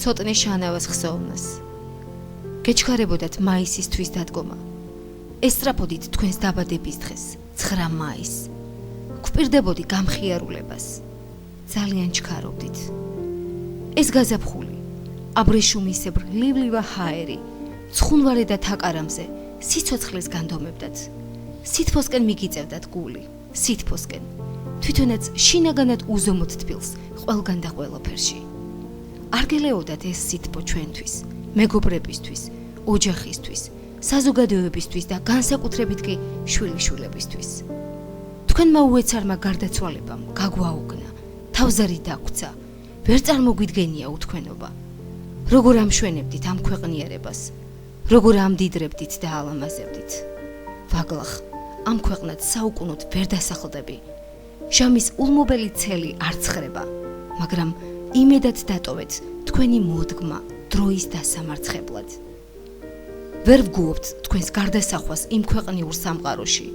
ცოტნე შანავას ხსოვნას. გეჩქარებოდათ მაისისთვის დადგომა. ესწრაფოდით თქვენს დაბადების დღეს, 9 მაისს. გვპირდებოდი გამხიარულებას. ძალიან ჩქარობდით. ეს გაზაფხული, აბრეშუმისებრ ლიბლივა ჰაერი, ცხუნვარე და თაკარამზე სიცოცხლეს განდომებდათ. სითბოსკენ მიგიწევდათ გული, სითბოსკენ. თვითონაც შინაგანად უზომოდ თბილს ყველგან და ყველაფერში. არ გელეოდათ ეს სითბო ჩვენთვის, მეგობრებისთვის, ოჯახისთვის, საზოგადოებისთვის და განსაკუთრებით კი შვილიშვილებისთვის. თქვენმა უეცარმა გარდაცვალებამ გაგვაოგნა, თავზარი დაგვცა, ვერ წარმოგვიდგენია უთქვენობა. როგორ ამშვენებდით ამ ქვეყნიერებას, როგორ ამდიდრებდით და ალამაზებდით. ვაგლახ, ამ ქვეყნად საუკუნოდ ვერ დასახლდები. ჟამის ულმობელი ცელი არ ცხრება, მაგრამ იმედად დატოვეთ თქვენი მოდგმა დროის დასამარცხებლად. ვერ ვგუობთ თქვენს გარდასახვას იმ ქვეყნიურ სამყაროში.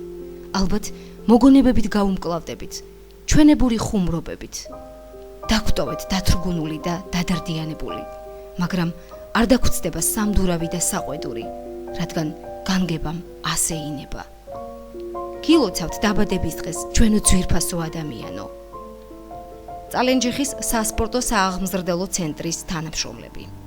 ალბათ მოგონებებით გაუმკლავდებით, ჩვენებური ხუმრობებით. დაგვტოვეთ დათრგუნული და დადარდიანებული, მაგრამ არ დაგვწდება სამდურავი და საყვედური, რადგან განგებამ ასე ინება. გილოცავთ დაბადების დღეს ჩვენო ძვირფასო ადამიანო. წალენჯიხის სასპორტო სააღმზრდელო ცენტრის თანამშრომლები.